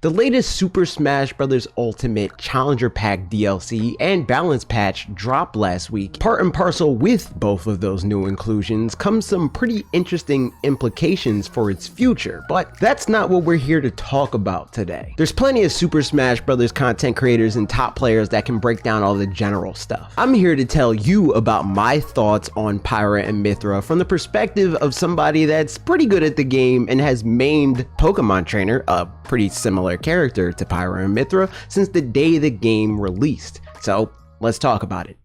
The latest Super Smash Bros. Ultimate Challenger Pack DLC and Balance Patch dropped last week. Part and parcel with both of those new inclusions comes some pretty interesting implications for its future, but that's not what we're here to talk about today. There's plenty of Super Smash Bros. Content creators and top players that can break down all the general stuff. I'm here to tell you about my thoughts on Pyra and Mythra from the perspective of somebody that's pretty good at the game and has mained Pokemon Trainer, a pretty similar character to Pyra and Mythra, since the day the game released. So let's talk about it.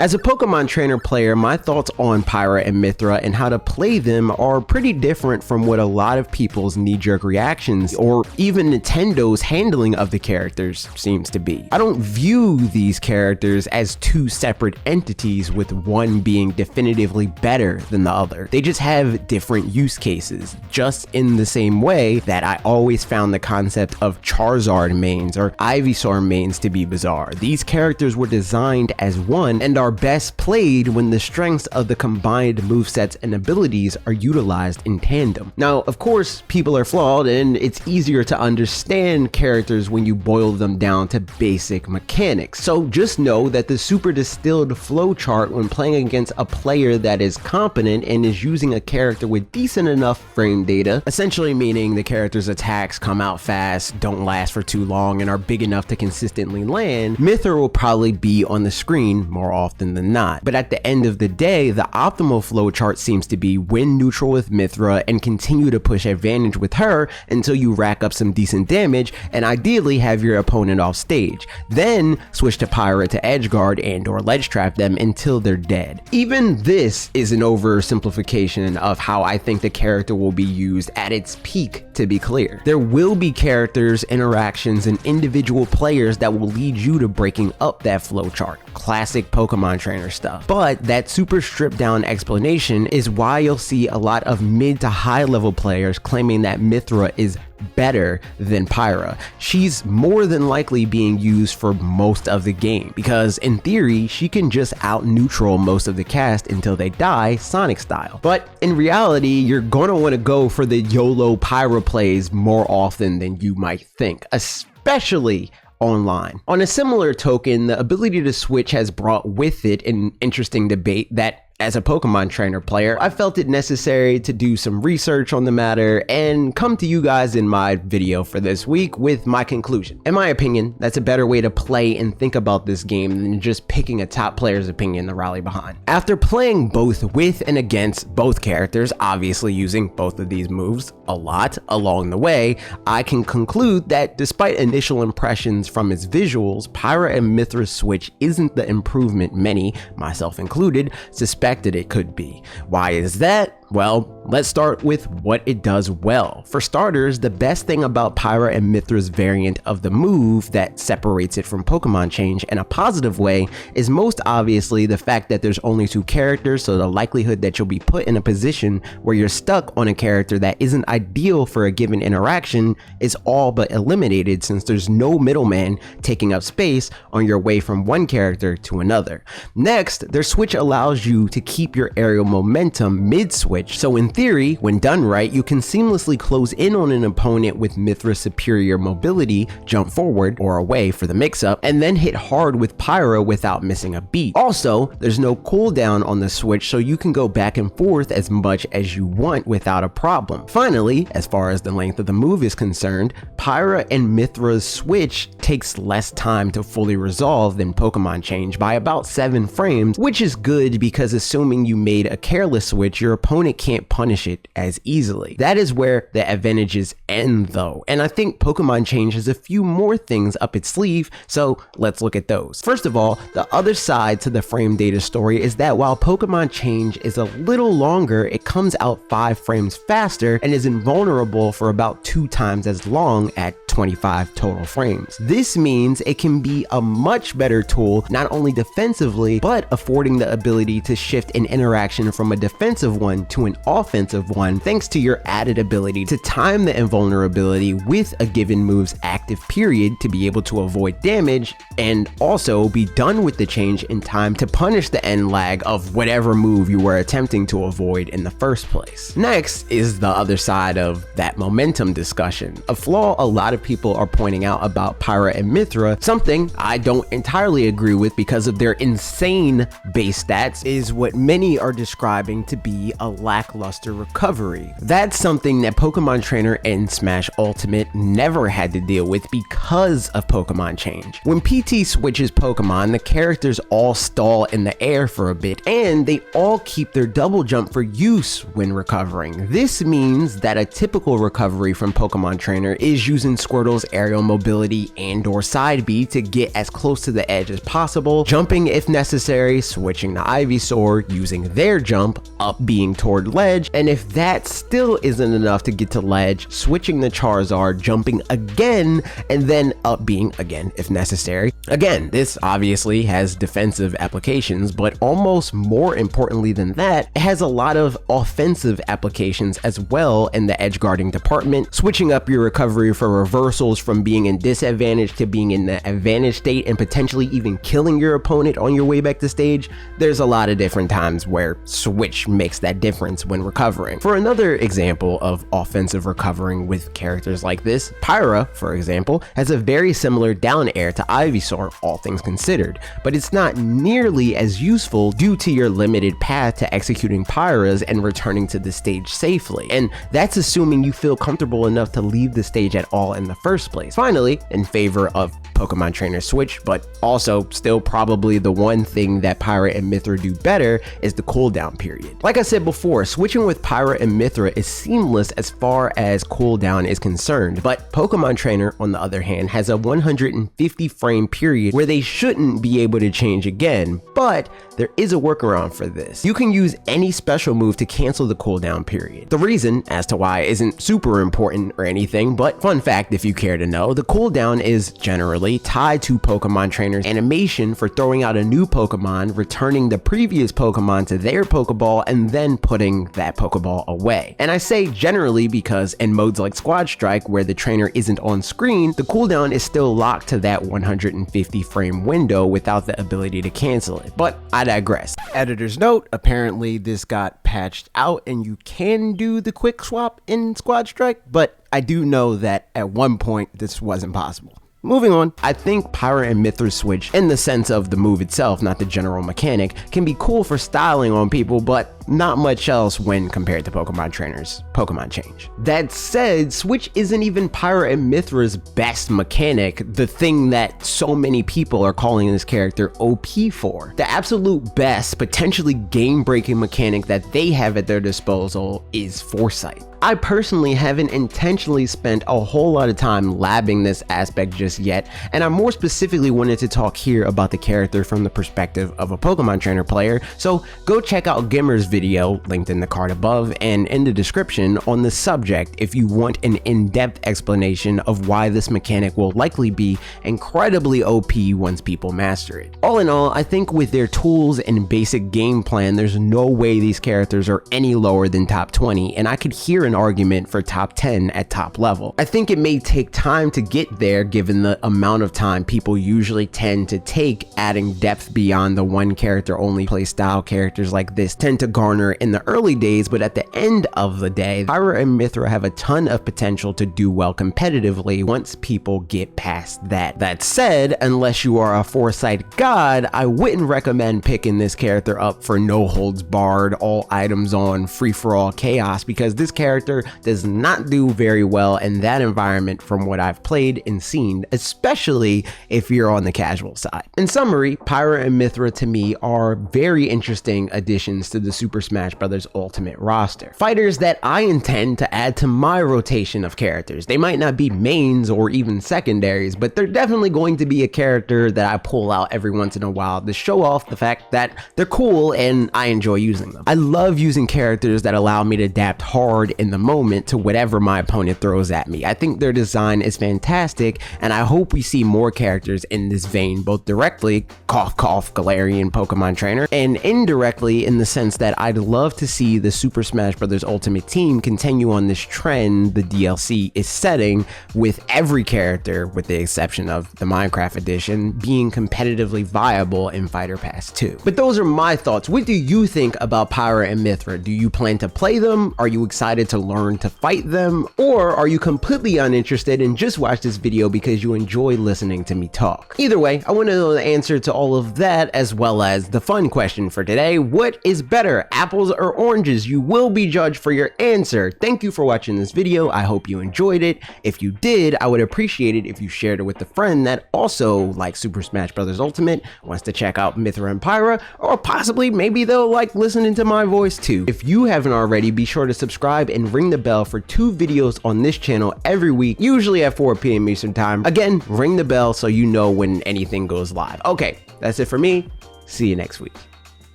As a Pokemon Trainer player, my thoughts on Pyra and Mythra and how to play them are pretty different from what a lot of people's knee-jerk reactions or even Nintendo's handling of the characters seems to be. I don't view these characters as two separate entities with one being definitively better than the other. They just have different use cases, just in the same way that I always found the concept of Charizard mains or Ivysaur mains to be bizarre. These characters were designed as one and are best played when the strengths of the combined movesets and abilities are utilized in tandem. Now, of course, people are flawed and it's easier to understand characters when you boil them down to basic mechanics. So just know that the super distilled flowchart when playing against a player that is competent and is using a character with decent enough frame data, essentially meaning the character's attacks come out fast, don't last for too long, and are big enough to consistently land, Mythra will probably be on the screen more often than not. But at the end of the day, the optimal flowchart seems to be win neutral with Mythra and continue to push advantage with her until you rack up some decent damage and ideally have your opponent off stage. Then switch to Pyra to edgeguard and or ledge trap them until they're dead. Even this is an oversimplification of how I think the character will be used at its peak, to be clear. There will be characters, interactions, and individual players that will lead you to breaking up that flowchart. Classic Pokemon Trainer stuff. But that super stripped down explanation is why you'll see a lot of mid to high level players claiming that Mythra is better than Pyra. She's more than likely being used for most of the game because in theory she can just out neutral most of the cast until they die, Sonic style. But in reality, you're gonna want to go for the YOLO Pyra plays more often than you might think, especially online. On a similar token, the ability to switch has brought with it an interesting debate that as a Pokemon Trainer player, I felt it necessary to do some research on the matter and come to you guys in my video for this week with my conclusion. In my opinion, that's a better way to play and think about this game than just picking a top player's opinion to rally behind. After playing both with and against both characters, obviously using both of these moves a lot along the way, I can conclude that despite initial impressions from its visuals, Pyra and Mythra's switch isn't the improvement many, myself included, suspected it could be. Why is that? Well, let's start with what it does well. For starters, the best thing about Pyra and Mythra's variant of the move that separates it from Pokemon Change in a positive way is most obviously the fact that there's only two characters, so the likelihood that you'll be put in a position where you're stuck on a character that isn't ideal for a given interaction is all but eliminated since there's no middleman taking up space on your way from one character to another. Next, their switch allows you to keep your aerial momentum mid-switch. So in theory, when done right, you can seamlessly close in on an opponent with Mythra's superior mobility, jump forward or away for the mix-up, and then hit hard with Pyra without missing a beat. Also, there's no cooldown on the switch, so you can go back and forth as much as you want without a problem. Finally, as far as the length of the move is concerned, Pyra and Mythra's switch takes less time to fully resolve than Pokemon Change by about 7 frames, which is good because assuming you made a careless switch, your opponent can't punish it as easily. That is where the advantages end though, and I think Pokemon Change has a few more things up its sleeve, so let's look at those. First of all, the other side to the frame data story is that while Pokemon Change is a little longer, it comes out 5 frames faster and is invulnerable for about 2 times as long at 25 total frames. This means it can be a much better tool, not only defensively, but affording the ability to shift an interaction from a defensive one to an offensive one, thanks to your added ability to time the invulnerability with a given move's active period to be able to avoid damage, and also be done with the change in time to punish the end lag of whatever move you were attempting to avoid in the first place. Next is the other side of that momentum discussion. A flaw a lot of people are pointing out about Pyra and Mythra, something I don't entirely agree with because of their insane base stats, is what many are describing to be a lackluster recovery. That's something that Pokemon Trainer and Smash Ultimate never had to deal with because of Pokemon change. When PT switches Pokemon, the characters all stall in the air for a bit, and they all keep their double jump for use when recovering. This means that a typical recovery from Pokemon Trainer is using Squirtle's aerial mobility and/or side B to get as close to the edge as possible, jumping if necessary, switching to Ivysaur, using their jump, up being toward ledge, and if that still isn't enough to get to ledge, switching the Charizard, jumping again, and then up being again if necessary. Again, this obviously has defensive applications, but almost more importantly than that, it has a lot of offensive applications as well in the edge guarding department, switching up your recovery for reversals from being in disadvantage to being in the advantage state and potentially even killing your opponent on your way back to stage. There's a lot of different times where switch makes that difference when recovering. For another example of offensive recovering with characters like this, Pyra, for example, has a very similar down air to Ivysaur, all things considered, but it's not nearly as useful due to your limited path to executing Pyras and returning to the stage safely, and that's assuming you feel comfortable enough to leave the stage at all in the first place. Finally, in favor of Pokemon Trainer Switch, but also still probably the one thing that Pyra and Mythra do better, is the cooldown period. Like I said before, switching with Pyra and Mythra is seamless as far as cooldown is concerned, but Pokemon Trainer, on the other hand, has a 150 frame period where they shouldn't be able to change again, but there is a workaround for this. You can use any special move to cancel the cooldown period. The reason as to why isn't super important or anything, but fun fact if you care to know, the cooldown is generally tied to Pokemon Trainer's animation for throwing out a new Pokemon, returning the previous Pokemon to their Pokeball, and then putting that Pokeball away. And I say generally because in modes like Squad Strike, where the trainer isn't on screen, the cooldown is still locked to that 150 frame window without the ability to cancel it. But I digress. Editor's note, apparently this got patched out and you can do the quick swap in Squad Strike, but I do know that at one point this wasn't possible. Moving on, I think Pyra and Mythra switch, in the sense of the move itself, not the general mechanic, can be cool for styling on people, but not much else when compared to Pokemon Trainer's Pokemon change. That said, switch isn't even Pyra and Mythra's best mechanic, the thing that so many people are calling this character OP for. The absolute best, potentially game-breaking mechanic that they have at their disposal is Foresight. I personally haven't intentionally spent a whole lot of time labbing this aspect just yet, and I more specifically wanted to talk here about the character from the perspective of a Pokemon Trainer player, so go check out Gimmer's video, linked in the card above and in the description, on the subject if you want an in-depth explanation of why this mechanic will likely be incredibly OP once people master it. All in all, I think with their tools and basic game plan, there's no way these characters are any lower than top 20, and I could hear an argument for top 10 at top level. I think it may take time to get there given the amount of time people usually tend to take adding depth beyond the one character only playstyle characters like this tend to garner in the early days, but at the end of the day, Pyra and Mythra have a ton of potential to do well competitively once people get past that. That said, unless you are a Foresight god, I wouldn't recommend picking this character up for no holds barred, all items on, free-for-all chaos, because this character does not do very well in that environment from what I've played and seen, especially if you're on the casual side. In summary, Pyra and Mythra to me are very interesting additions to the Super Super Smash Bros. Ultimate roster. Fighters that I intend to add to my rotation of characters. They might not be mains or even secondaries, but they're definitely going to be a character that I pull out every once in a while to show off the fact that they're cool and I enjoy using them. I love using characters that allow me to adapt hard in the moment to whatever my opponent throws at me. I think their design is fantastic, and I hope we see more characters in this vein, both directly, cough cough, Galarian Pokemon trainer, and indirectly in the sense that I'd love to see the Super Smash Bros. Ultimate team continue on this trend the DLC is setting, with every character, with the exception of the Minecraft edition, being competitively viable in Fighter Pass 2. But those are my thoughts. What do you think about Pyra and Mythra? Do you plan to play them? Are you excited to learn to fight them? Or are you completely uninterested and just watch this video because you enjoy listening to me talk? Either way, I want to know the answer to all of that, as well as the fun question for today: what is better, apples or oranges? You will be judged for your answer. Thank you for watching this video. I hope you enjoyed it. If you did, I would appreciate it if you shared it with a friend that also likes Super Smash Bros. Ultimate, wants to check out Mythra and Pyra, or possibly maybe they'll like listening to my voice too. If you haven't already, be sure to subscribe and ring the bell for 2 videos on this channel every week, usually at 4 p.m. Eastern time. Again, ring the bell so you know when anything goes live. Okay, that's it for me. See you next week.